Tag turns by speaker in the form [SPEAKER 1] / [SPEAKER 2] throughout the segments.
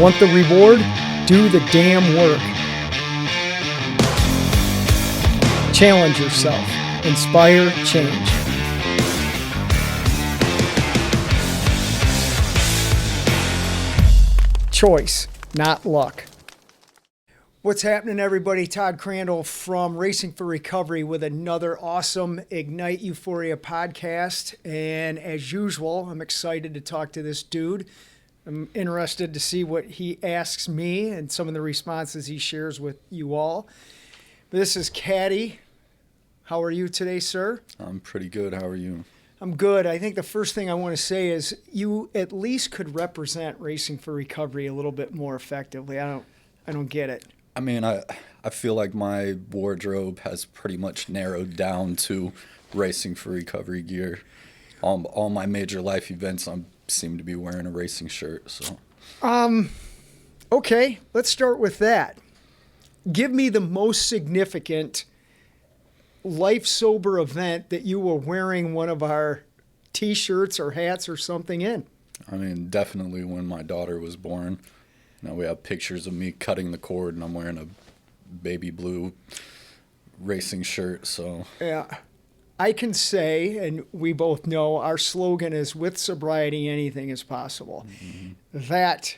[SPEAKER 1] Want the reward? Do the damn work. Challenge yourself. Inspire change. Choice, not luck. What's happening, everybody? Todd Crandell from Racing for Recovery with another awesome Ignite Euphoria podcast. And as usual, I'm excited to talk to this dude. I'm interested to see what he asks me and some of the responses he shares with you all. This is Caddy. How are you today, sir?
[SPEAKER 2] I'm pretty good. How are you?
[SPEAKER 1] I'm good. I think the first thing I want to say is you at least could represent Racing for Recovery a little bit more effectively. I don't get it.
[SPEAKER 2] I mean, I feel like my wardrobe has pretty much narrowed down to Racing for Recovery gear. All my major life events, I seem to be wearing a racing shirt. So,
[SPEAKER 1] okay, let's start with that. Give me the most significant life sober event that you were wearing one of our T-shirts or hats or something in.
[SPEAKER 2] I mean, definitely when my daughter was born. Now we have pictures of me cutting the cord, and I'm wearing a baby blue racing shirt. So
[SPEAKER 1] yeah. I can say, and we both know, our slogan is, with sobriety, anything is possible. Mm-hmm. That,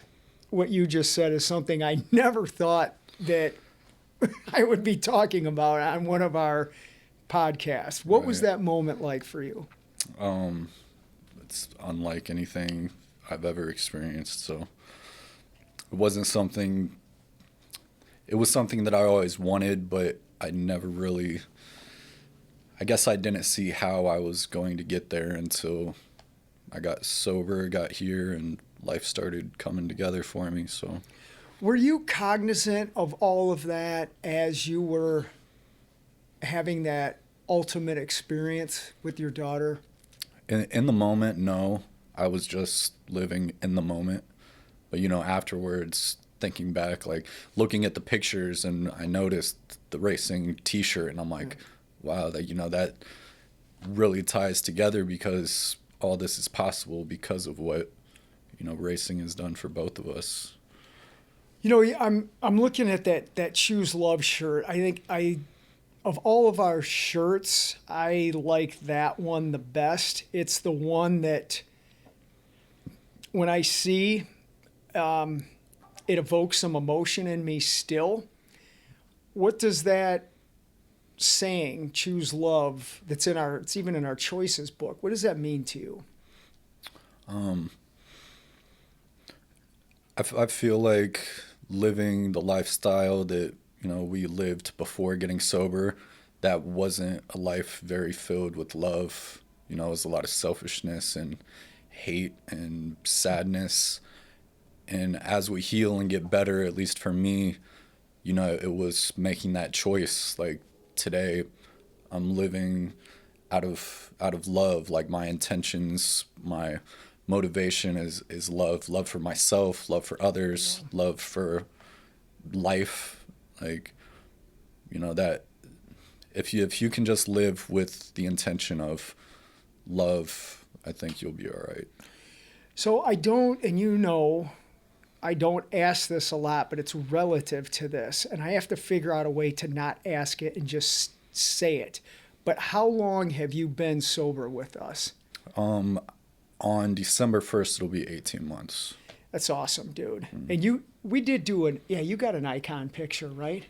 [SPEAKER 1] what you just said, is something I never thought that I would be talking about on one of our podcasts. What was that moment like for you?
[SPEAKER 2] It's unlike anything I've ever experienced. So it wasn't something, it was something that I always wanted, but I never really, I guess I didn't see how I was going to get there until I got sober, got here, and life started coming together for me. So,
[SPEAKER 1] were you cognizant of all of that as you were having that ultimate experience with your daughter?
[SPEAKER 2] In the moment, no. I was just living in the moment. But, afterwards, thinking back, like looking at the pictures, and I noticed the racing T-shirt, and I'm like, wow, that really ties together, because all this is possible because of what, racing has done for both of us.
[SPEAKER 1] I'm looking at that Choose Love shirt. I think of all of our shirts, I like that one the best. It's the one that when I see, it evokes some emotion in me still. What does that saying, choose love, it's even in our choices book, what does that mean to you?
[SPEAKER 2] I feel like living the lifestyle that, we lived before getting sober, that wasn't a life very filled with love. It was a lot of selfishness and hate and sadness. And as we heal and get better, at least for me, it was making that choice. Like today, I'm living out of love. Like my intentions, my motivation is love for myself, love for others, love for life. Like, that if you can just live with the intention of love, I think you'll be all right.
[SPEAKER 1] So I don't ask this a lot, but it's relative to this, and I have to figure out a way to not ask it and just say it. But how long have you been sober with us?
[SPEAKER 2] On December 1st, it'll be 18 months.
[SPEAKER 1] That's awesome, dude. Mm-hmm. And we did do you got an icon picture, right?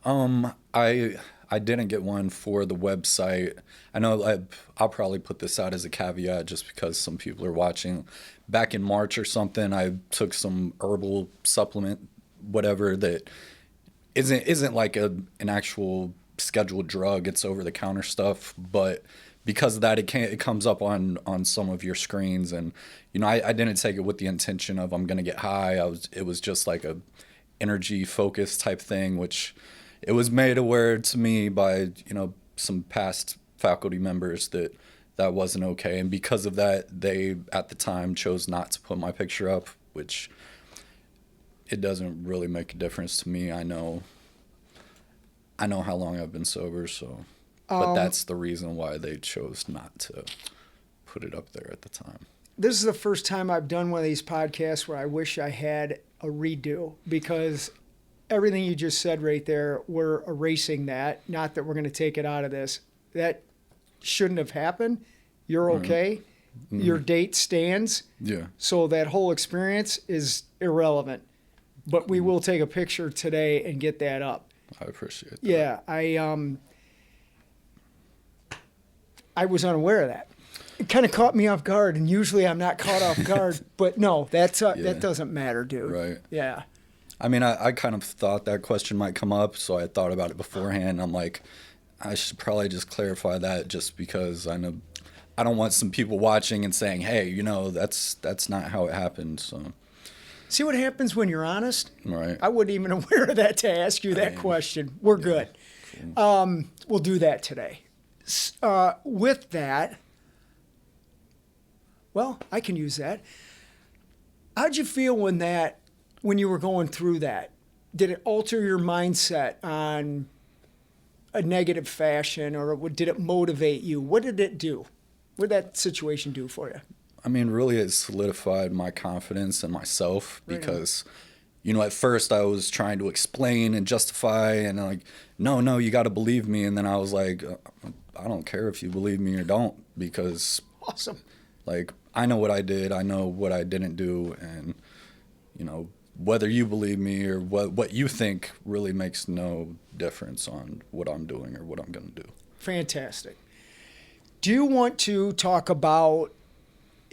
[SPEAKER 2] I didn't get one for the website. I know I'll probably put this out as a caveat just because some people are watching. Back in March or something, I took some herbal supplement, whatever, that isn't like an actual scheduled drug. It's over-the-counter stuff, but because of that, it comes up on some of your screens, and I didn't take it with the intention of I'm gonna get high. It was just like a energy focus type thing, which it was made aware to me by some past faculty members that wasn't okay, and because of that, they at the time chose not to put my picture up, which it doesn't really make a difference to me. I know how long I've been sober, so. But that's the reason why they chose not to put it up there at the time.
[SPEAKER 1] This is the first time I've done one of these podcasts where I wish I had a redo, because everything you just said right there, we're erasing that. Not that we're going to take it out of this. That shouldn't have happened. You're okay. Your date stands.
[SPEAKER 2] Yeah.
[SPEAKER 1] So that whole experience is irrelevant. But we will take a picture today and get that up.
[SPEAKER 2] I appreciate that.
[SPEAKER 1] Yeah, I was unaware of that. It kind of caught me off guard, and usually I'm not caught off guard. But no, that doesn't matter, dude.
[SPEAKER 2] Right.
[SPEAKER 1] Yeah.
[SPEAKER 2] I mean, I kind of thought that question might come up, so I thought about it beforehand. I'm like, I should probably just clarify that, just because I know I don't want some people watching and saying, hey, you know, that's not how it happened. So
[SPEAKER 1] See what happens when you're honest?
[SPEAKER 2] right.
[SPEAKER 1] I wasn't even aware of that to ask you that question. We're good. We'll do that today. With that, well, I can use that. How'd you feel when you were going through that? Did it alter your mindset on a negative fashion, or did it motivate you? What did it do? What did that situation do for you?
[SPEAKER 2] I mean, really, it solidified my confidence in myself,
[SPEAKER 1] Right on.
[SPEAKER 2] because, you know, at first I was trying to explain and justify and like, no, you got to believe me. And then I was like, I don't care if you believe me or don't, because
[SPEAKER 1] Awesome.
[SPEAKER 2] like, I know what I did, I know what I didn't do, and, you know, whether you believe me or what you think really makes no difference on what I'm doing or what I'm going to do.
[SPEAKER 1] Fantastic. Do you want to talk about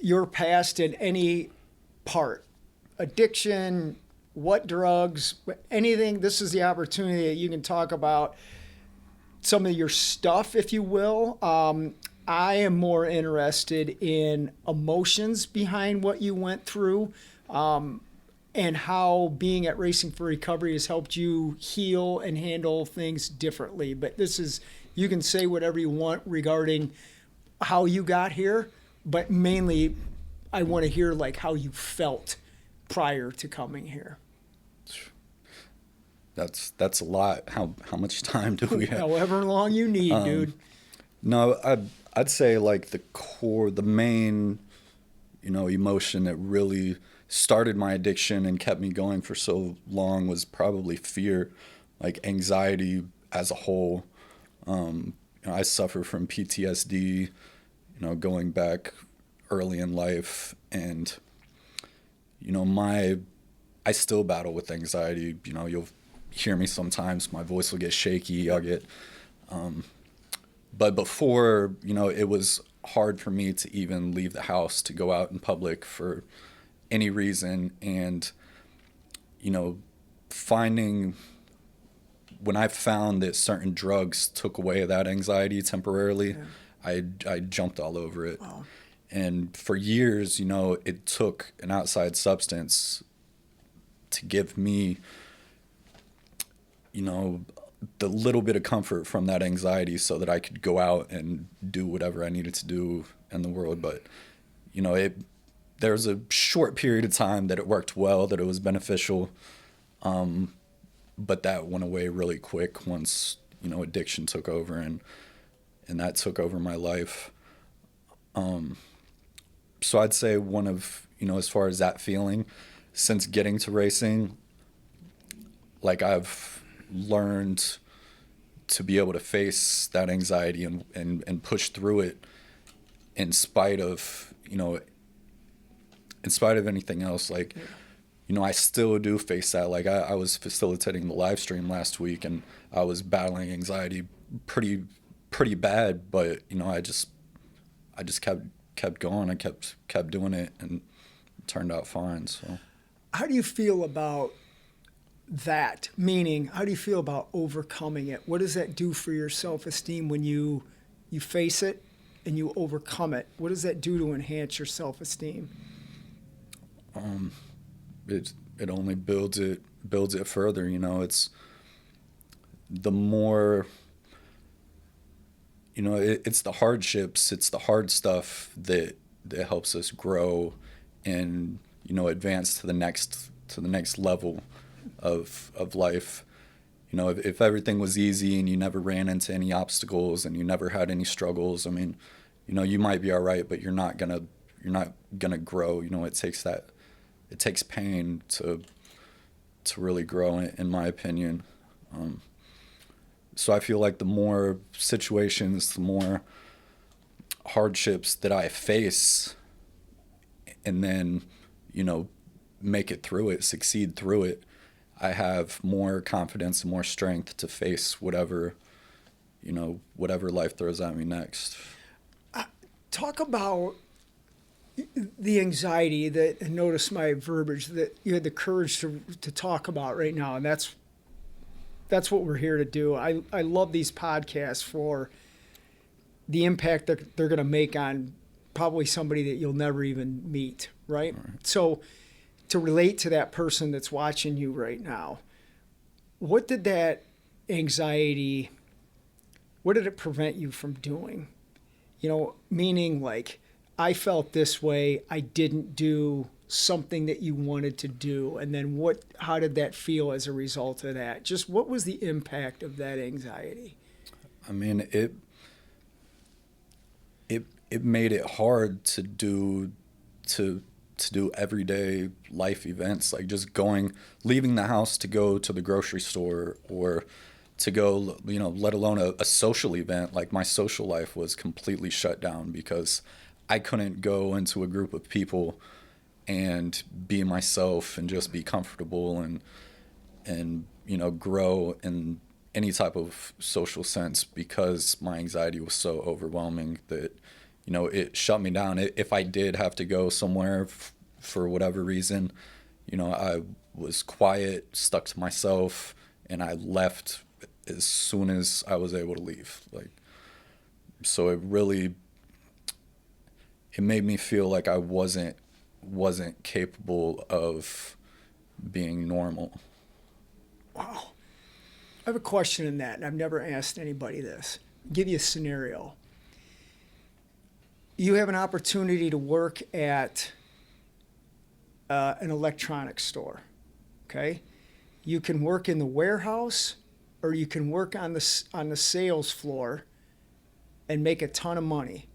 [SPEAKER 1] your past in any part? Addiction, what drugs, anything? This is the opportunity that you can talk about some of your stuff, if you will. I am more interested in emotions behind what you went through, and how being at Racing for Recovery has helped you heal and handle things differently. But you can say whatever you want regarding how you got here, but mainly I want to hear like how you prior to coming here.
[SPEAKER 2] That's a lot. How much time do we have?
[SPEAKER 1] However long you need, dude.
[SPEAKER 2] No, I'd say like the main, you know, emotion that really started my addiction and kept me going for so long was probably fear, like anxiety as a whole. You know, I suffer from PTSD, you know, going back early in life, and, you know, I still battle with anxiety. You know, you'll hear me sometimes, my voice will get shaky, I'll get, but before, you know, it was hard for me to even leave the house to go out in public for any reason. And, you know, when I found that certain drugs took away that anxiety temporarily, I jumped all over it.
[SPEAKER 1] Wow.
[SPEAKER 2] And for years, you know, it took an outside substance to give me, you know, the little bit of comfort from that anxiety so that I could go out and do whatever I needed to do in the world. But, you know, there was a short period of time that it worked well, that it was beneficial. But that went away really quick once, you know, addiction took over, and that took over my life. So I'd say one of, you know, as far as that feeling, since getting to racing, like I've learned to be able to face that anxiety and push through it in spite of, you know, in spite of anything else. Like, you know, I still do face that. Like I was facilitating the live stream last week, and I was battling anxiety pretty bad, but, you know, I just kept going. I kept doing it, and it turned out fine. So
[SPEAKER 1] How do you feel about that? Meaning, how do you feel about overcoming it? What does that do for your self-esteem when you face it and you overcome it? What does that do to enhance your self-esteem?
[SPEAKER 2] It only builds it further. You know, it's the more, you know, it's the hardships, it's the hard stuff that helps us grow and, you know, advance to the next level of life. You know, if everything was easy and you never ran into any obstacles and you never had any struggles, I mean, you know, you might be all right, but you're not gonna grow. You know, it takes pain to to really grow, in my opinion. So I feel like the more situations, the more hardships that I face, and then, you know, make it through it, succeed through it, I have more confidence and more strength to face whatever, you know, whatever life throws at me next.
[SPEAKER 1] Talk about the anxiety that, and notice my verbiage, that you had the courage to talk about right now. And that's what we're here to do. I love these podcasts for the impact that they're going to make on probably somebody that you'll never even meet, right? So to relate to that person that's watching you right now, what did that anxiety, what did it prevent you from doing? You know, meaning like, I felt this way, I didn't do something that you wanted to do, and then how did that feel as a result of that? Just what was the impact of that anxiety?
[SPEAKER 2] I mean, it made it hard to do everyday life events, like just leaving the house to go to the grocery store, or to go, you know, let alone a social event. Like, my social life was completely shut down because I couldn't go into a group of people and be myself and just be comfortable and you know, grow in any type of social sense, because my anxiety was so overwhelming that, you know, it shut me down. If I did have to go somewhere for whatever reason, you know, I was quiet, stuck to myself, and I left as soon as I was able to leave. Like, so it made me feel like I wasn't capable of being normal.
[SPEAKER 1] Wow. I have a question in that, and I've never asked anybody this. I'll give you a scenario. You have an opportunity to work at an electronics store, okay? You can work in the warehouse, or you can work on the sales floor and make a ton of money.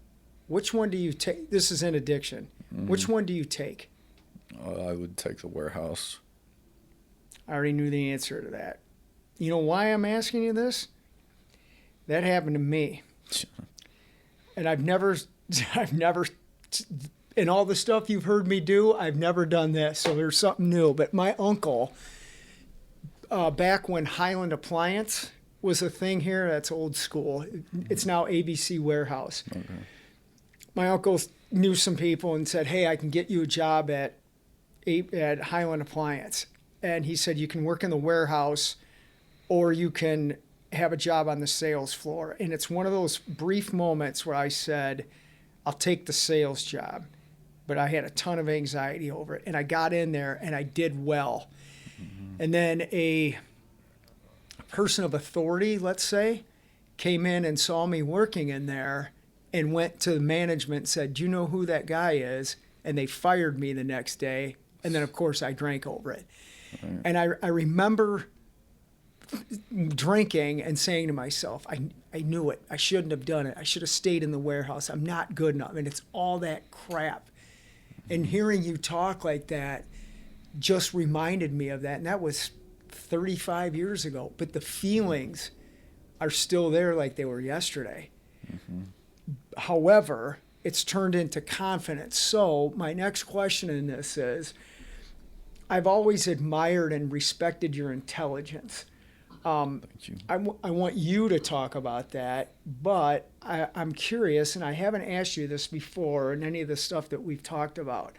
[SPEAKER 1] Which one do you take? This is in addiction. Mm-hmm. Which one do you take?
[SPEAKER 2] I would take the warehouse.
[SPEAKER 1] I already knew the answer to that. You know why I'm asking you this? That happened to me. And I've never, in all the stuff you've heard me do, I've never done this. So there's something new. But my uncle, back when Highland Appliance was a thing here, that's old school. It's now ABC Warehouse. Okay. My uncle knew some people and said, hey, I can get you a job at Highland Appliance. And he said, you can work in the warehouse, or you can have a job on the sales floor. And it's one of those brief moments where I said, I'll take the sales job. But I had a ton of anxiety over it. And I got in there and I did well. Mm-hmm. And then a person of authority, let's say, came in and saw me working in there and went to the management and said, do you know who that guy is? And they fired me the next day. And then, of course, I drank over it. Right. And I remember drinking and saying to myself, I knew it. I shouldn't have done it. I should have stayed in the warehouse. I'm not good enough. And it's all that crap. And hearing you talk like that just reminded me of that. And that was 35 years ago. But the feelings are still there like they were yesterday. Mm-hmm. However, it's turned into confidence. So my next question in this is, I've always admired and respected your intelligence.
[SPEAKER 2] Thank you.
[SPEAKER 1] I want you to talk about that, but I'm curious, and I haven't asked you this before in any of the stuff that we've talked about.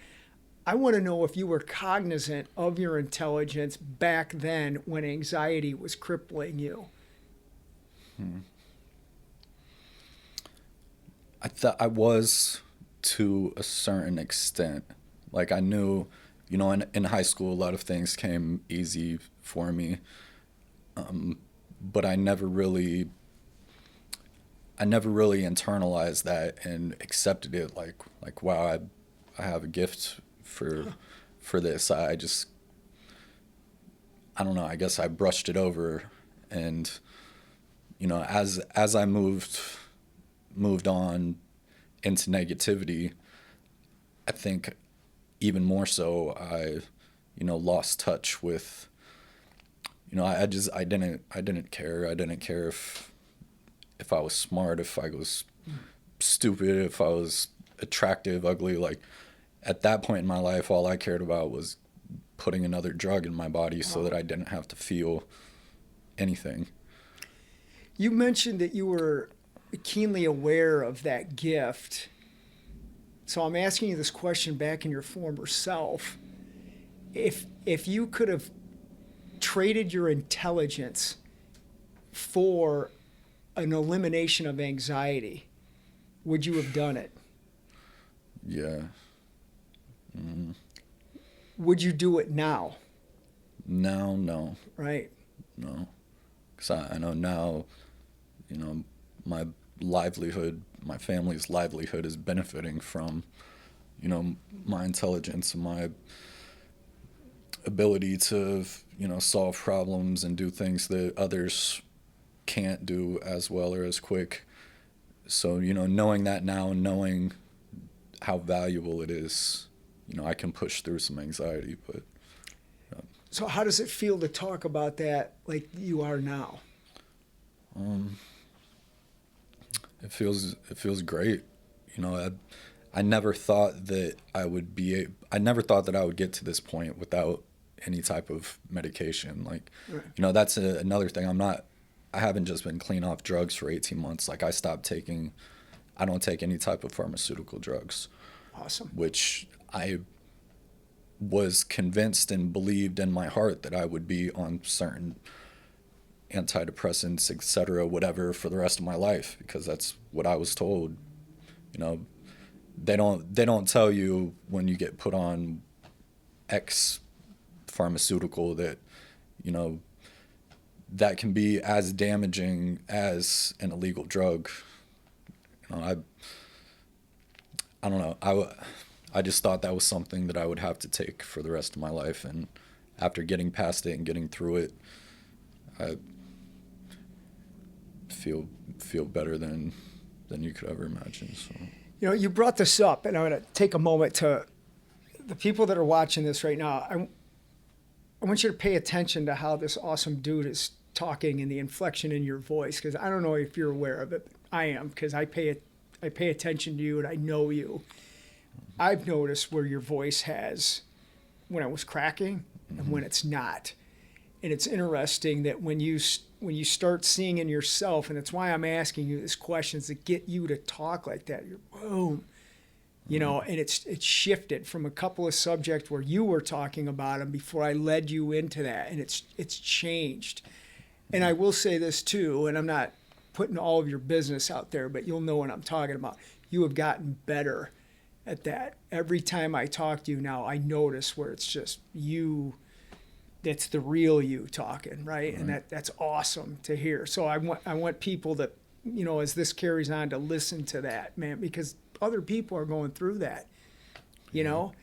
[SPEAKER 1] I want to know if you were cognizant of your intelligence back then when anxiety was crippling you.
[SPEAKER 2] I thought I was, to a certain extent. Like, I knew, you know, in high school, a lot of things came easy for me. But I never really internalized that and accepted it like wow, I have a gift for this. I don't know, I guess I brushed it over, and you know, as I moved on into negativity, I think even more so I, you know, lost touch with you know, I didn't care. I didn't care if I was smart, if I was stupid, if I was attractive, ugly. Like at that point in my life, all I cared about was putting another drug in my body so that I didn't have to feel anything.
[SPEAKER 1] You mentioned that you were keenly aware of that gift. So I'm asking you this question back in your former self. If you could have traded your intelligence for an elimination of anxiety, would you have done it?
[SPEAKER 2] Yeah.
[SPEAKER 1] Would you do it now?
[SPEAKER 2] No,
[SPEAKER 1] Right.
[SPEAKER 2] no. Because I know now, you know, my livelihood, my family's livelihood is benefiting from, you know, my intelligence and my ability to, you know, solve problems and do things that others can't do as well or as quick. So, you know, knowing that now and knowing how valuable it is, you know, I can push through some anxiety. But
[SPEAKER 1] So how does it feel to talk about that like you are now?
[SPEAKER 2] it feels great. You know, I never thought that I never thought that I would get to this point without any type of medication. Like,
[SPEAKER 1] Right.
[SPEAKER 2] you know, that's another thing. I haven't just been clean off drugs for 18 months. Like I don't take any type of pharmaceutical drugs,
[SPEAKER 1] Awesome.
[SPEAKER 2] which I was convinced and believed in my heart that I would be on certain antidepressants, etc., whatever, for the rest of my life, because that's what I was told. You know, they don't tell you when you get put on X pharmaceutical that, you know, that can be as damaging as an illegal drug. You know, I don't know. I just thought that was something that I would have to take for the rest of my life, and after getting past it and getting through it, I feel better than you could ever imagine. So
[SPEAKER 1] You know, you brought this up, and I'm going to take a moment to the people that are watching this right now. I want you to pay attention to how this awesome dude is talking and the inflection in your voice, because I don't know if you're aware of it. But I am, because I pay attention to you and I know you. I've noticed where your voice has, when it was cracking and when it's not. And it's interesting that when you start seeing in yourself, and that's why I'm asking you these questions to get you to talk like that. You're boom, you know, and it's shifted from a couple of subjects where you were talking about them before I led you into that, and it's changed. And I will say this too, and I'm not putting all of your business out there, but you'll know what I'm talking about. You have gotten better at that. Every time I talk to you now, I notice where it's just you. That's the real you talking, right? And that's awesome to hear. So I want people that, you know, as this carries on, to listen to that, man, because other people are going through that, you know,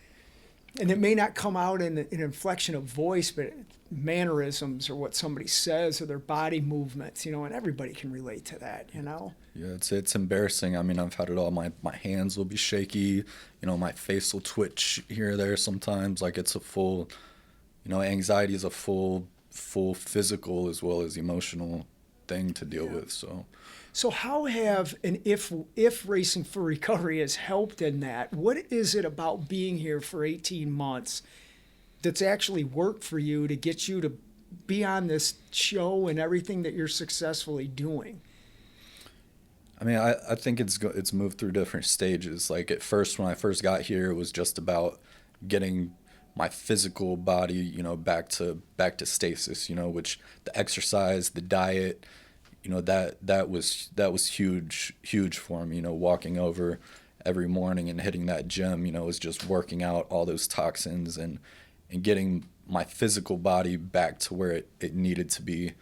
[SPEAKER 1] and it may not come out in an inflection of voice, but mannerisms or what somebody says or their body movements, you know, and everybody can relate to that, you know.
[SPEAKER 2] yeah, it's embarrassing. I mean, I've had it all. My hands will be shaky. You know, my face will twitch here or there sometimes. Like it's a full, you know, anxiety is a full physical as well as emotional thing to deal with.
[SPEAKER 1] So how have, and if Racing for Recovery has helped in that, what is it about being here for 18 months that's actually worked for you to get you to be on this show and everything that you're successfully doing?
[SPEAKER 2] I mean, I think it's moved through different stages. Like at first, when I first got here, it was just about getting my physical body, you know, back to stasis, you know, which the exercise, the diet, you know, that was huge for me. You know, walking over every morning and hitting that gym, you know, was just working out all those toxins and getting my physical body back to where it needed to be.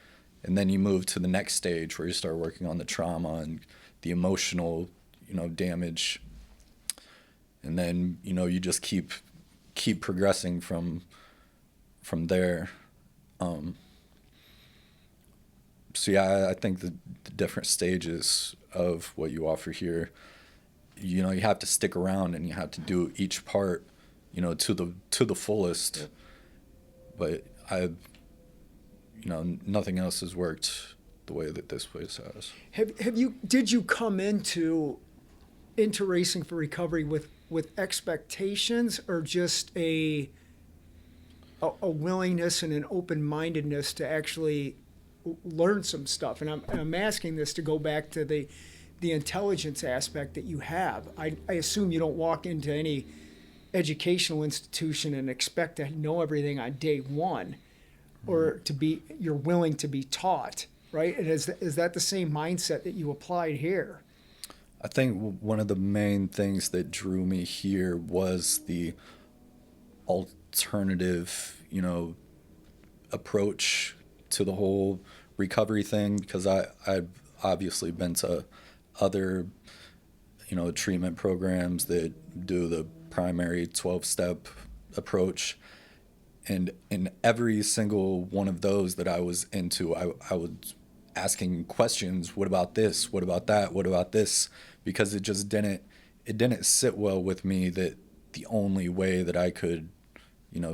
[SPEAKER 2] And then you move to the next stage where you start working on the trauma and the emotional, you know, damage. And then, you know, you just keep progressing from there. So yeah, I think the different stages of what you offer here, you know, you have to stick around and you have to do each part, you know, to the fullest.
[SPEAKER 1] Yep.
[SPEAKER 2] But nothing else has worked the way that this place has.
[SPEAKER 1] Did you come into Racing for Recovery with expectations, or just a willingness and an open-mindedness to actually learn some stuff? And I'm asking this to go back to the intelligence aspect that you have. I assume you don't walk into any educational institution and expect to know everything on day one, or you're willing to be taught, right? And is that the same mindset that you applied here?
[SPEAKER 2] I think one of the main things that drew me here was the alternative, approach to the whole recovery thing, because I've obviously been to other, treatment programs that do the primary 12-step approach. And in every single one of those that I was into, I was asking questions. What about this? What about that? What about this? Because it didn't sit well with me that the only way that I could,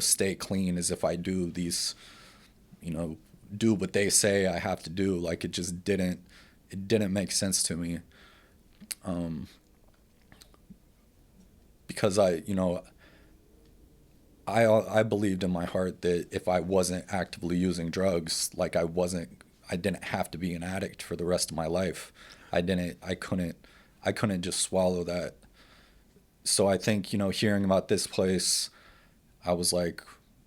[SPEAKER 2] stay clean is if I do these, do what they say I have to do. Like, it didn't make sense to me. Because I believed in my heart that if I wasn't actively using drugs, like I didn't have to be an addict for the rest of my life. I couldn't just swallow that. So I think, hearing about this place, I was like,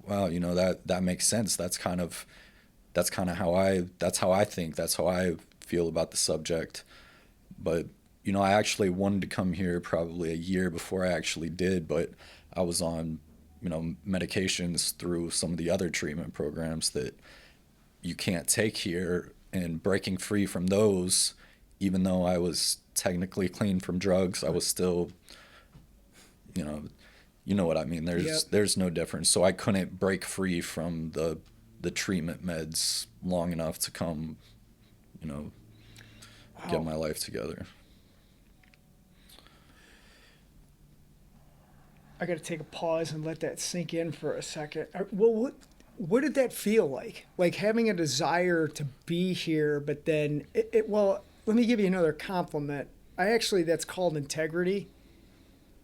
[SPEAKER 2] wow, that makes sense. That's how I think. That's how I feel about the subject. But, I actually wanted to come here probably a year before I actually did, but I was on, medications through some of the other treatment programs that you can't take here, and breaking free from those, even though I was technically clean from drugs, I was still, you know what I mean? There's no difference. So I couldn't break free from the treatment meds long enough to come, get my life together.
[SPEAKER 1] I got to take a pause and let that sink in for a second. Well, what did that feel like? Like having a desire to be here, but then well, let me give you another compliment. That's called integrity.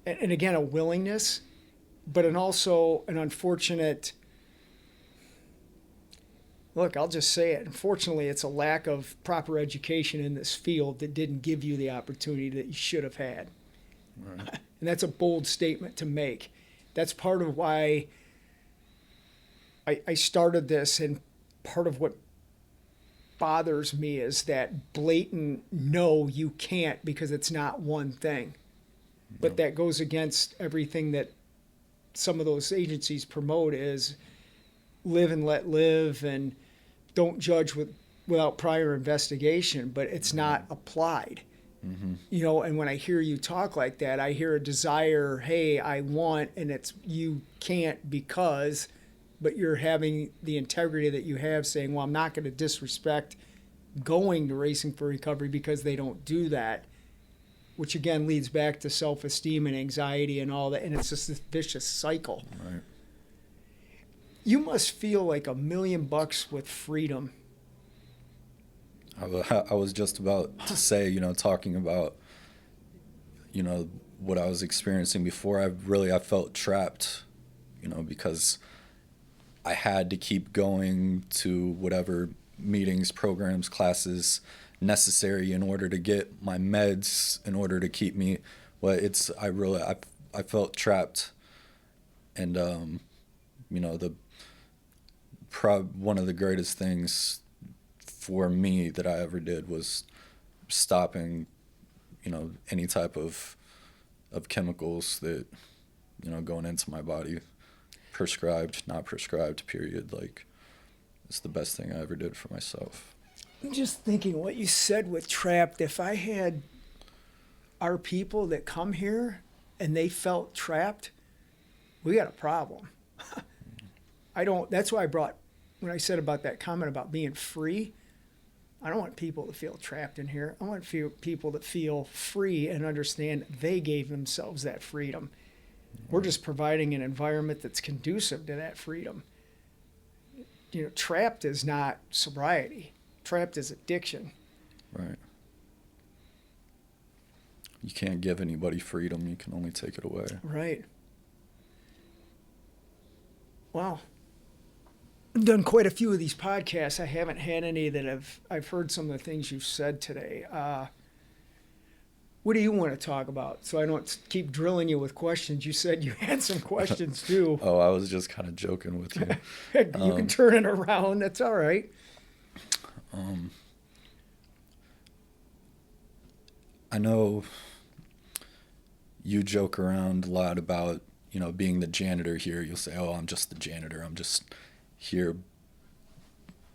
[SPEAKER 1] And again, a willingness, but also an unfortunate, look, I'll just say it. Unfortunately, it's a lack of proper education in this field that didn't give you the opportunity that you should have had. Right. And that's a bold statement to make. That's part of why I started this, and part of what bothers me is that blatant no, you can't, because it's not one thing. No. But that goes against everything that some of those agencies promote, is live and let live, and don't judge without prior investigation, but it's not applied. Mm-hmm. And when I hear you talk like that, I hear a desire, hey, I want, and it's you can't because, but you're having the integrity that you have, saying, well, I'm not going to disrespect going to Racing for Recovery because they don't do that, which again leads back to self-esteem and anxiety and all that, and it's just this vicious cycle. Right. You must feel like $1 million with freedom.
[SPEAKER 2] I was just about to say, talking about, what I was experiencing before. I felt trapped, because I had to keep going to whatever meetings, programs, classes necessary in order to get my meds, in order to keep me. Well, I felt trapped, and one of the greatest things for me that I ever did was stopping, any type of chemicals that, going into my body, prescribed, not prescribed, period. Like, it's the best thing I ever did for myself.
[SPEAKER 1] I'm just thinking what you said with trapped. If I had our people that come here and they felt trapped, we got a problem. That's why when I said about that comment about being free, I don't want people to feel trapped in here. I want people to feel free and understand they gave themselves that freedom. We're just providing an environment that's conducive to that freedom. trapped is not sobriety. Trapped is addiction.
[SPEAKER 2] Right. You can't give anybody freedom. You can only take it away.
[SPEAKER 1] Right. Wow. I've done quite a few of these podcasts. I haven't had any that I've heard some of the things you've said today. What do you want to talk about? So I don't keep drilling you with questions. You said you had some questions too.
[SPEAKER 2] Oh, I was just kind of joking with you.
[SPEAKER 1] You can turn it around. That's all right.
[SPEAKER 2] I know you joke around a lot about, being the janitor here. You'll say, oh, I'm just the janitor. I'm just here.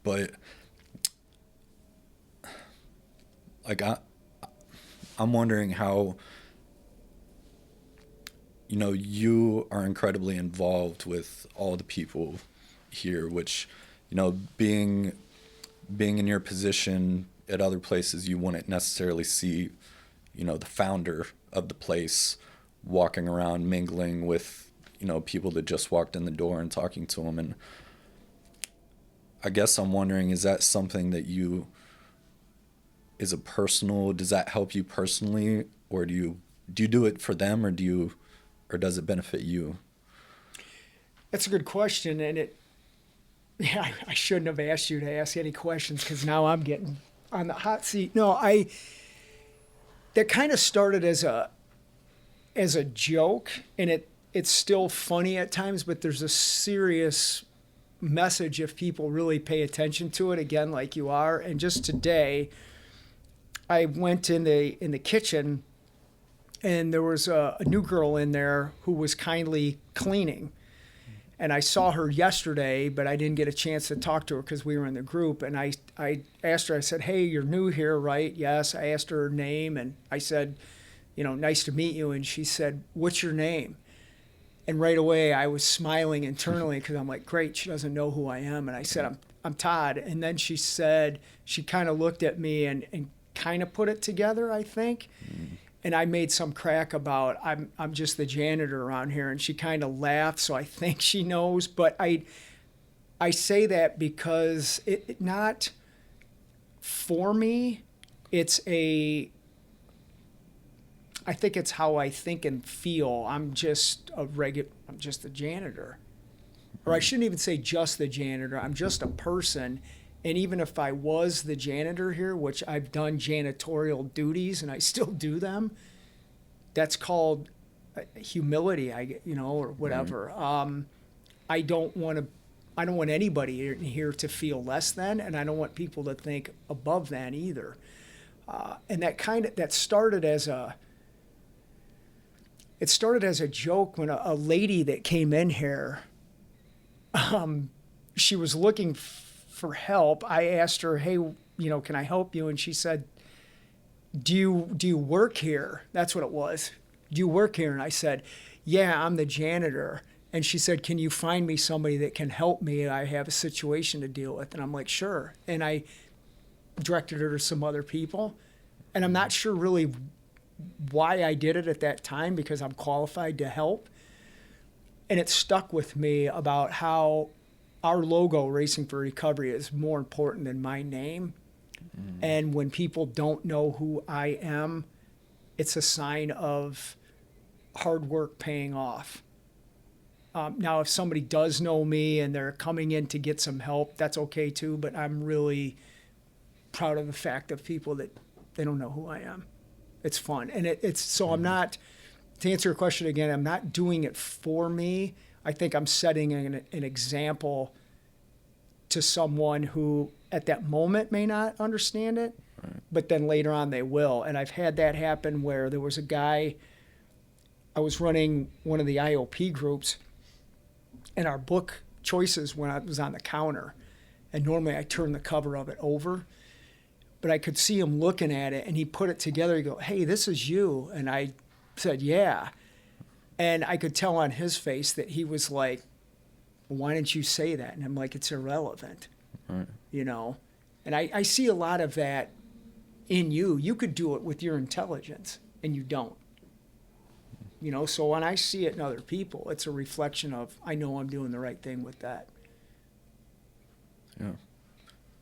[SPEAKER 2] But, like, I'm wondering how, you are incredibly involved with all the people here, which, being in your position at other places, you wouldn't necessarily see, the founder of the place walking around mingling with, people that just walked in the door and talking to them. And I guess I'm wondering, is that something that does that help you personally, or do you do it for them, or does it benefit you?
[SPEAKER 1] That's a good question, and I shouldn't have asked you to ask any questions because now I'm getting on the hot seat. No, that kind of started as a joke, and it's still funny at times, but there's a serious message if people really pay attention to it, again, like you are. And just today, I went in the kitchen, and there was a new girl in there who was kindly cleaning. And I saw her yesterday, but I didn't get a chance to talk to her because we were in the group. And I asked her, I said, hey, you're new here, right? Yes. I asked her name, and I said, nice to meet you. And she said, what's your name? And right away, I was smiling internally because I'm like, great, she doesn't know who I am. And I said, I'm Todd. And then she said, she kind of looked at me and kind of put it together, I think. And I made some crack about I'm just the janitor around here, and she kind of laughed, so I think she knows. But I say that because it not for me. I think it's how I think and feel. I'm just a janitor, or I shouldn't even say just the janitor. I'm just a person. And even if I was the janitor here, which I've done janitorial duties and I still do them, that's called humility, or whatever. I don't want anybody here to feel less than, and I don't want people to think above than either. And that started as a joke when a lady that came in here, she was looking for help. I asked her, hey, can I help you? And she said, do you work here? That's what it was. Do you work here? And I said, yeah, I'm the janitor. And she said, can you find me somebody that can help me? I have a situation to deal with. And I'm like, sure. And I directed her to some other people. And I'm not sure really why I did it at that time, because I'm qualified to help. And it stuck with me about how our logo, Racing for Recovery, is more important than my name. And when people don't know who I am, it's a sign of hard work paying off. Now, if somebody does know me and they're coming in to get some help, that's okay too. But I'm really proud of the fact of people that they don't know who I am. It's fun. And so I'm not, to answer your question again, I'm not doing it for me. I think I'm setting an example to someone who at that moment may not understand it, right, but then later on they will. And I've had that happen where there was a guy, I was running one of the IOP groups, and our book choices when I was on the counter. And normally I turn the cover of it over, but I could see him looking at it, and he put it together. He go, hey, this is you. And I said, yeah. And I could tell on his face that he was like, why didn't you say that? And I'm like, it's irrelevant, right. And I see a lot of that in you. You could do it with your intelligence, and you don't. So when I see it in other people, it's a reflection of, I know I'm doing the right thing with that.
[SPEAKER 2] Yeah.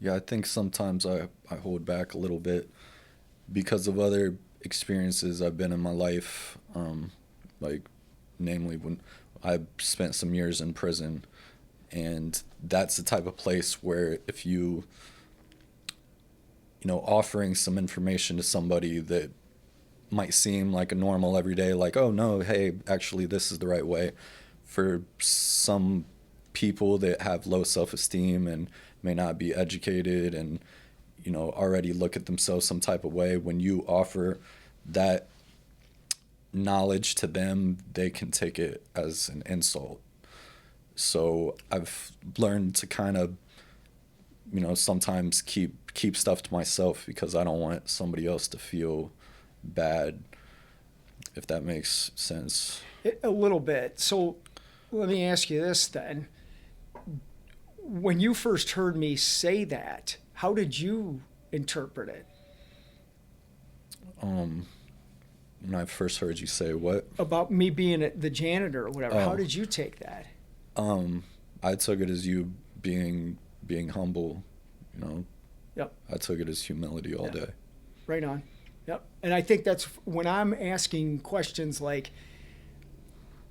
[SPEAKER 2] Yeah, I think sometimes I hold back a little bit because of other experiences I've been in my life. Like, namely, when I spent some years in prison. And that's the type of place where if offering some information to somebody that might seem like a normal everyday, like, oh no, hey, actually, this is the right way. For some people that have low self-esteem and may not be educated and, already look at themselves some type of way, when you offer that knowledge to them, they can take it as an insult. So I've learned to kind of, sometimes keep stuff to myself because I don't want somebody else to feel bad, if that makes sense.
[SPEAKER 1] A little bit. So let me ask you this then. When you first heard me say that, how did you interpret it?
[SPEAKER 2] When I first heard you say what?
[SPEAKER 1] About me being the janitor or whatever. How
[SPEAKER 2] Oh.
[SPEAKER 1] did you take that?
[SPEAKER 2] I took it as you being humble, you know.
[SPEAKER 1] Yep.
[SPEAKER 2] I took it as humility all day.
[SPEAKER 1] Right on. Yep. And I think that's when I'm asking questions like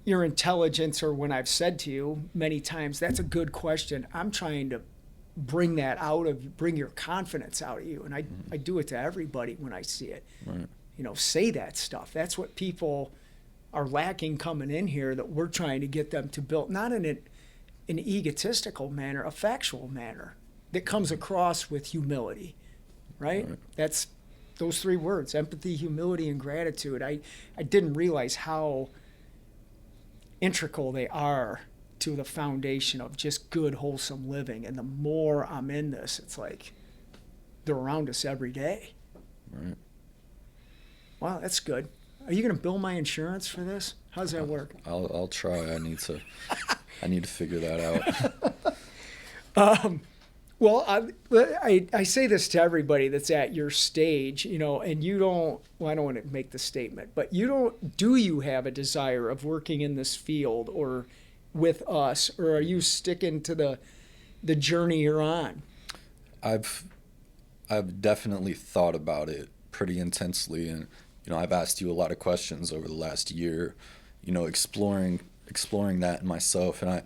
[SPEAKER 1] your intelligence, or when I've said to you many times, that's a good question. I'm trying to bring your confidence out of you. And I do it to everybody when I see it.
[SPEAKER 2] Right.
[SPEAKER 1] Say that stuff. That's what people are lacking coming in here, that we're trying to get them to build, not in an egotistical manner, a factual manner that comes across with humility, right? That's those three words: empathy, humility, and gratitude. I didn't realize how integral they are to the foundation of just good, wholesome living. And the more I'm in this, it's like they're around us every day.
[SPEAKER 2] Right.
[SPEAKER 1] Wow, that's good. Are you going to bill my insurance for this? How does that work?
[SPEAKER 2] I'll try. I need to figure that out.
[SPEAKER 1] Well, I say this to everybody that's at your stage, and you don't, well, I don't want to make the statement, but do you have a desire of working in this field or with us, or are you sticking to the journey you're on?
[SPEAKER 2] I've definitely thought about it pretty intensely, and I've asked you a lot of questions over the last year, exploring that in myself, and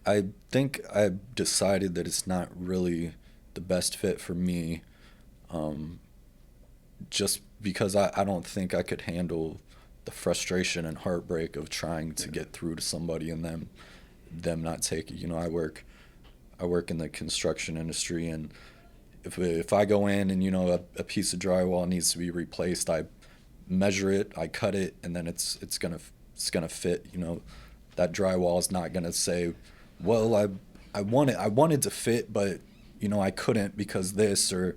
[SPEAKER 2] I think I've decided that it's not really the best fit for me, just because I don't think I could handle the frustration and heartbreak of trying to get through to somebody and them not take it. I work in the construction industry, and if I go in and a piece of drywall needs to be replaced, I measure it, I cut it, and then it's gonna fit. That drywall is not gonna say, well, I wanted to fit, but I couldn't because this, or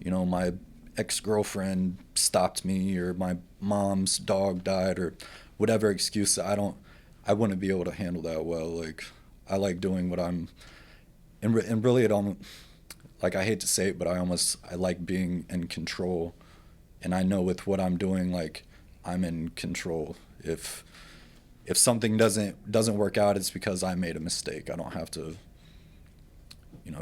[SPEAKER 2] my ex-girlfriend stopped me, or my mom's dog died, or whatever excuse. I wouldn't be able to handle that well. Like, I like doing what I'm, and really it almost, like, I hate to say it, but I like being in control, and I know with what I'm doing, like, I'm in control. If something doesn't work out, it's because I made a mistake. I don't have to,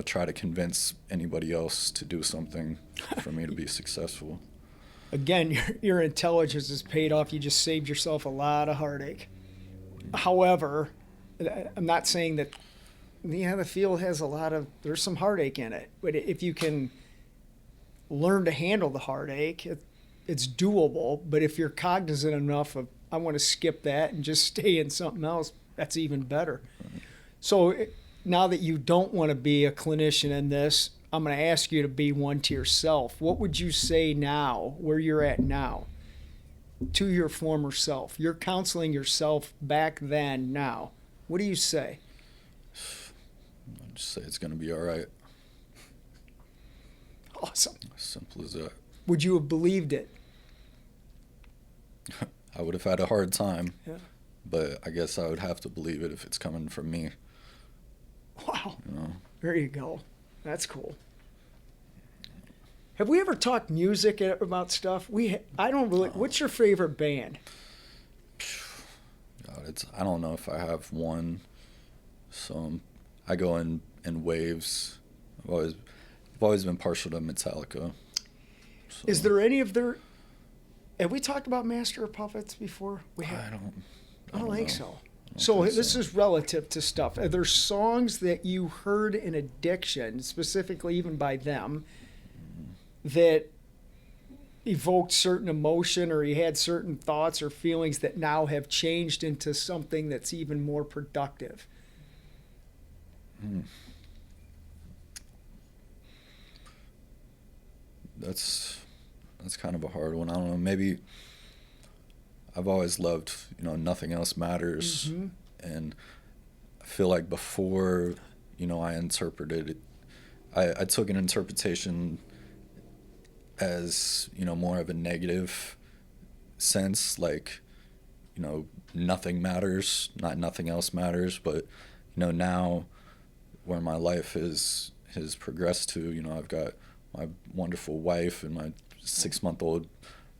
[SPEAKER 2] try to convince anybody else to do something for me to be successful.
[SPEAKER 1] Again, your intelligence is paid off. You just saved yourself a lot of heartache. However, I'm not saying that, the field has there's some heartache in it. But if you can learn to handle the heartache, it's doable. But if you're cognizant enough of, I want to skip that and just stay in something else, that's even better. So now that you don't want to be a clinician in this, I'm going to ask you to be one to yourself. What would you say now, where you're at now, to your former self? You're counseling yourself back then, now. What do you say?
[SPEAKER 2] I'd just say it's going to be all right.
[SPEAKER 1] Awesome.
[SPEAKER 2] As simple as that.
[SPEAKER 1] Would you have believed it?
[SPEAKER 2] I would have had a hard time,
[SPEAKER 1] Yeah.
[SPEAKER 2] but I guess I would have to believe it if it's coming from me.
[SPEAKER 1] Wow. There you go. That's cool. Have we ever talked music about stuff? I don't really. What's your favorite band?
[SPEAKER 2] God, I don't know if I have one. So I go in waves. I've always been partial to Metallica. So,
[SPEAKER 1] Is there any of their? Have we talked about Master of Puppets before? We have. I don't think
[SPEAKER 2] know.
[SPEAKER 1] so.
[SPEAKER 2] I don't
[SPEAKER 1] So
[SPEAKER 2] think
[SPEAKER 1] this
[SPEAKER 2] so.
[SPEAKER 1] is relative to stuff. Are there songs that you heard in Addiction, specifically even by them, that evoked certain emotion, or you had certain thoughts or feelings that now have changed into something that's even more productive?
[SPEAKER 2] Hmm. That's kind of a hard one. I don't know. Maybe I've always loved, Nothing Else Matters,
[SPEAKER 1] Mm-hmm.
[SPEAKER 2] and I feel like before, I interpreted it. I took an interpretation as, more of a negative sense, like, nothing matters, not nothing else matters. But, now where my life has progressed to, I've got my wonderful wife and my 6-month-old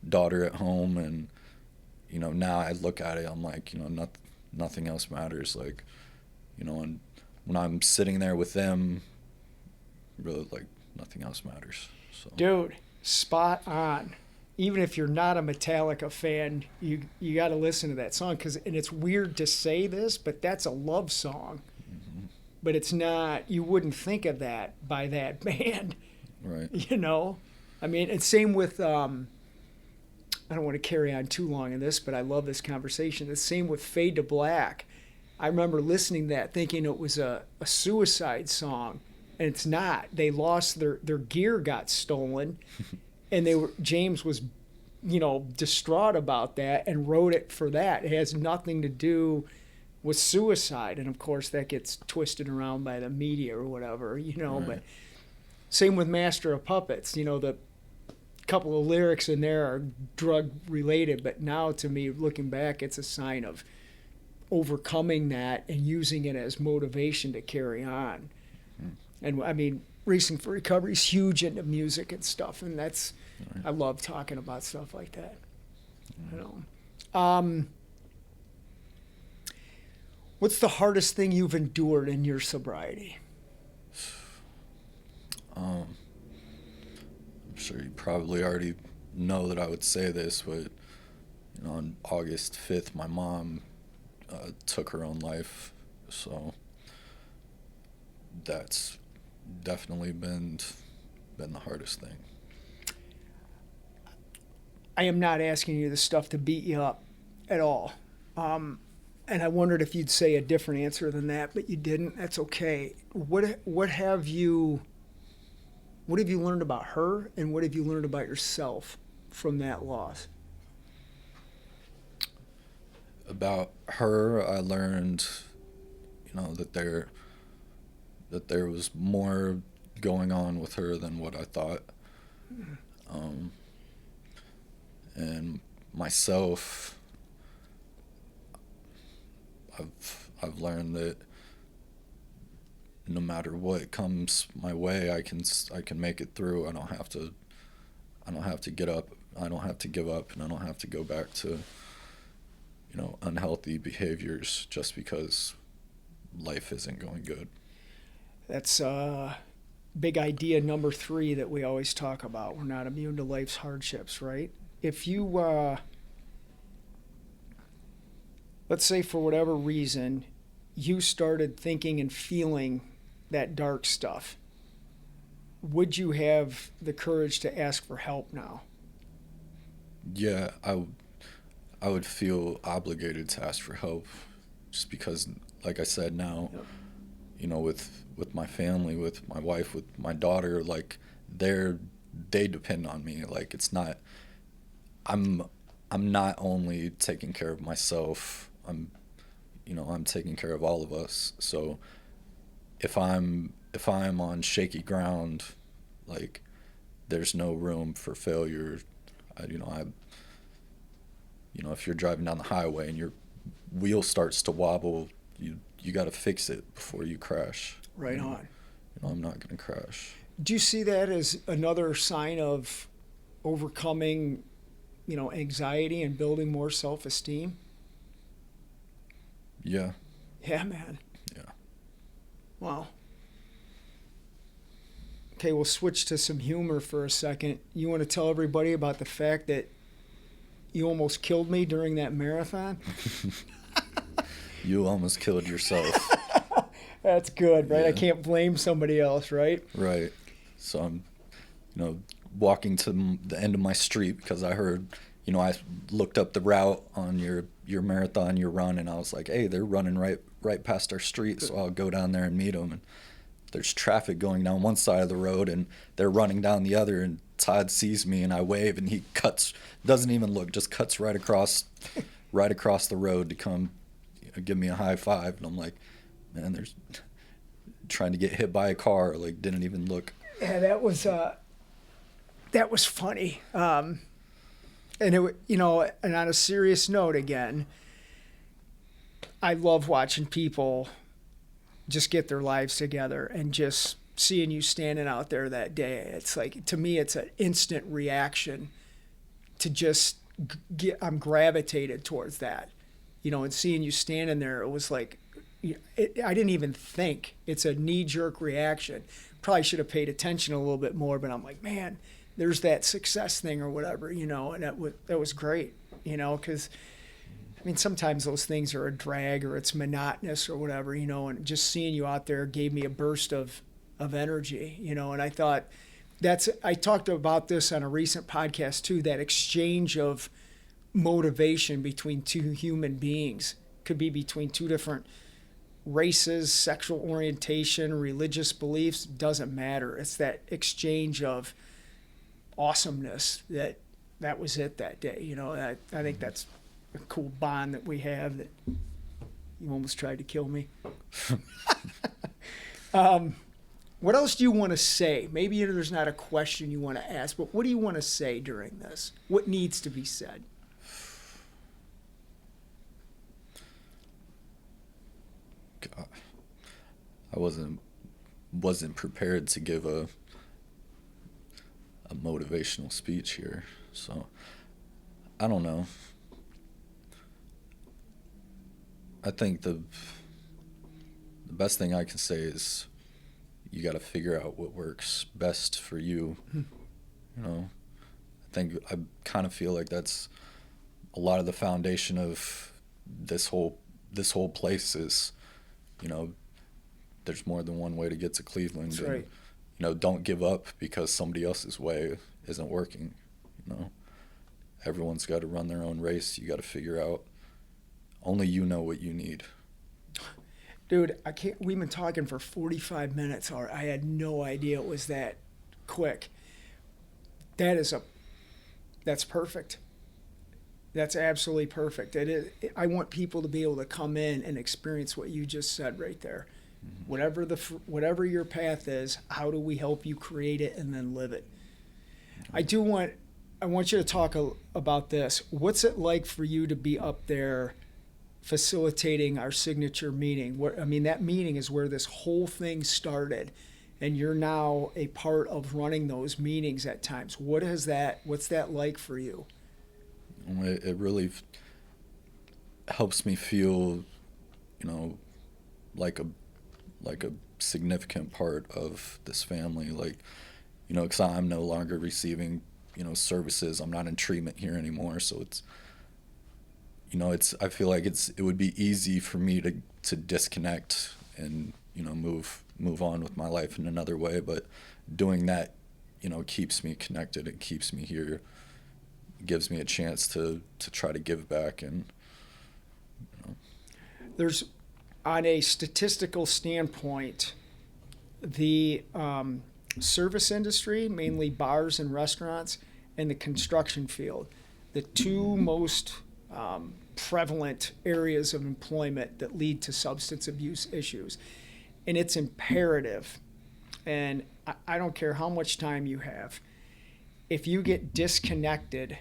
[SPEAKER 2] daughter at home, and, now I look at it, I'm like, nothing else matters. Like, and when I'm sitting there with them, really, like, nothing else matters. So,
[SPEAKER 1] Dude, spot on. Even if you're not a Metallica fan, you got to listen to that song, and it's weird to say this, but that's a love song.
[SPEAKER 2] hmm
[SPEAKER 1] But it's not. You wouldn't think of that by that band,
[SPEAKER 2] right.
[SPEAKER 1] you know. I mean, it's same with. I don't want to carry on too long in this, but I love this conversation. The same with Fade to Black. I remember listening to that thinking it was a suicide song, and it's not. They lost their gear got stolen, and James was, distraught about that and wrote it for that. It has nothing to do with suicide, and of course that gets twisted around by the media or whatever,
[SPEAKER 2] Right.
[SPEAKER 1] But same with Master of Puppets. The couple of lyrics in there are drug related, but now to me, looking back, it's a sign of overcoming that and using it as motivation to carry on.
[SPEAKER 2] Mm.
[SPEAKER 1] And I mean, Racing for Recovery is huge into music and stuff, and
[SPEAKER 2] Right.
[SPEAKER 1] I love talking about stuff like that.
[SPEAKER 2] Mm.
[SPEAKER 1] What's the hardest thing you've endured in your sobriety?
[SPEAKER 2] Um, I'm sure you probably already know that I would say this, but on August 5th, my mom took her own life. So that's definitely been the hardest thing.
[SPEAKER 1] I am not asking you this stuff to beat you up at all. And I wondered if you'd say a different answer than that, but you didn't. That's okay. What have you learned about her, and what have you learned about yourself from that loss?
[SPEAKER 2] About her, I learned, that there was more going on with her than what I thought. Um, and myself, I've learned that no matter what comes my way, I can make it through. I don't have to get up. I don't have to give up, and I don't have to go back to unhealthy behaviors just because life isn't going good.
[SPEAKER 1] That's big idea number 3 that we always talk about. We're not immune to life's hardships, right? If you, let's say for whatever reason, you started thinking and feeling that dark stuff, would you have the courage to ask for help now?
[SPEAKER 2] Yeah, I would feel obligated to ask for help just because, like I said, now,
[SPEAKER 1] Yep.
[SPEAKER 2] with my family, with my wife, with my daughter, like they depend on me. Like it's not, I'm I'm not only taking care of myself, I'm taking care of all of us. So if I'm on shaky ground, like there's no room for failure. I if you're driving down the highway and your wheel starts to wobble, you got to fix it before you crash.
[SPEAKER 1] Right on.
[SPEAKER 2] I'm not going to crash.
[SPEAKER 1] Do you see that as another sign of overcoming, anxiety and building more self-esteem?
[SPEAKER 2] Yeah.
[SPEAKER 1] Yeah, man.
[SPEAKER 2] Yeah.
[SPEAKER 1] Wow. Okay, we'll switch to some humor for a second. You want to tell everybody about the fact that you almost killed me during that marathon?
[SPEAKER 2] You almost killed yourself.
[SPEAKER 1] That's good, right? I
[SPEAKER 2] Yeah.
[SPEAKER 1] can't blame somebody else, right?
[SPEAKER 2] Right. So I'm, walking to the end of my street because I heard, I looked up the route on your marathon, your run, and I was like, hey, they're running right past our street, so I'll go down there and meet them. And there's traffic going down one side of the road, and they're running down the other. And Todd sees me, and I wave, and he doesn't even look, just cuts right across the road to come give me a high five. And I'm like, man, there's trying to get hit by a car, like didn't even look.
[SPEAKER 1] Yeah, that was funny. And and on a serious note again, I love watching people just get their lives together, and just seeing you standing out there that day. It's like, to me, it's an instant reaction to just I'm gravitated towards that, and seeing you standing there, it was like, I didn't even think. It's a knee-jerk reaction. Probably should have paid attention a little bit more, but I'm like, man, there's that success thing or whatever, and that was great, because sometimes those things are a drag or it's monotonous or whatever, and just seeing you out there gave me a burst of energy, and I thought I talked about this on a recent podcast too, that exchange of motivation between two human beings. Could be between two different races, sexual orientation, religious beliefs, doesn't matter. It's that exchange of awesomeness that was it that day. I think that's a cool bond that we have, that you almost tried to kill me. What else do you want to say? Maybe there's not a question you want to ask, but what do you want to say during this? What needs to be said?
[SPEAKER 2] God, I wasn't prepared to give a motivational speech here, so I don't know. I think the best thing I can say is you got to figure out what works best for you. I kind of feel like that's a lot of the foundation of this whole place is, there's more than one way to get to Cleveland.
[SPEAKER 1] That's right.
[SPEAKER 2] And, don't give up because somebody else's way isn't working. Everyone's got to run their own race. You got to figure out, only you know what you need.
[SPEAKER 1] Dude, we've been talking for 45 minutes. I had no idea it was that quick. That's perfect. That's absolutely perfect. I want people to be able to come in and experience what you just said right there. Mm-hmm. Whatever your path is, how do we help you create it and then live it? Mm-hmm. I want you to talk about this. What's it like for you to be up there facilitating our signature meeting? That meeting is where this whole thing started, and you're now a part of running those meetings at times. What's that like for you?
[SPEAKER 2] It really helps me feel, like a significant part of this family. Like, because I'm no longer receiving, services. I'm not in treatment here anymore. So it's, I feel like it would be easy for me to disconnect and, move on with my life in another way. But doing that, keeps me connected. It keeps me here. It gives me a chance to try to give back. And,
[SPEAKER 1] There's, on a statistical standpoint, the service industry, mainly bars and restaurants, and the construction field, the two most prevalent areas of employment that lead to substance abuse issues. And it's imperative, and I don't care how much time you have, if you get disconnected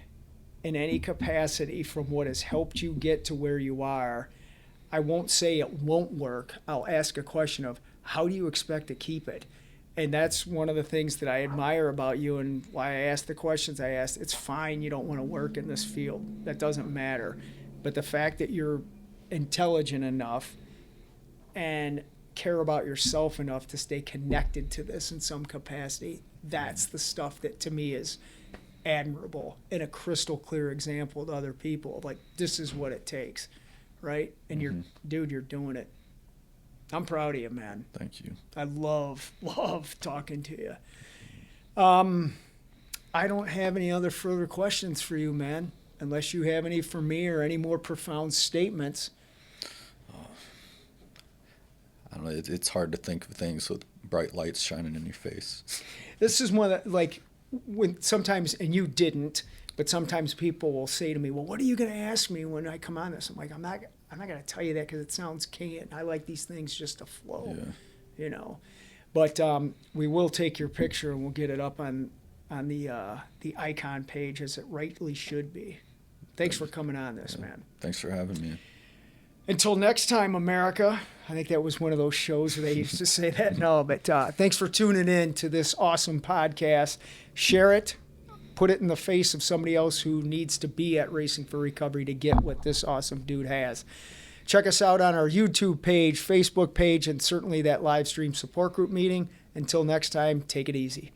[SPEAKER 1] in any capacity from what has helped you get to where you are, I won't say it won't work. I'll ask a question of, how do you expect to keep it? And that's one of the things that I admire about you, and why I asked the questions I asked. It's fine you don't want to work in this field. That doesn't matter. But the fact that you're intelligent enough and care about yourself enough to stay connected to this in some capacity. That's the stuff that to me is admirable and a crystal clear example to other people. Like, this is what it takes, right? And you're doing it. I'm proud of you, man.
[SPEAKER 2] Thank you.
[SPEAKER 1] I love talking to you. I don't have any other further questions for you, man, unless you have any for me or any more profound statements.
[SPEAKER 2] I don't know. It's hard to think of things with bright lights shining in your face.
[SPEAKER 1] This is one that, like, when sometimes, and you didn't, but sometimes people will say to me, well, what are you going to ask me when I come on this? I'm like, I'm not going to tell you that because it sounds canned. I like these things just to flow, you know. But we will take your picture and we'll get it up on the icon page as it rightly should be. Thanks for coming on this, man.
[SPEAKER 2] Thanks for having me.
[SPEAKER 1] Until next time, America. I think that was one of those shows where they used to say that. No, but thanks for tuning in to this awesome podcast. Share it. Put it in the face of somebody else who needs to be at Racing for Recovery to get what this awesome dude has. Check us out on our YouTube page, Facebook page, and certainly that live stream support group meeting. Until next time, take it easy.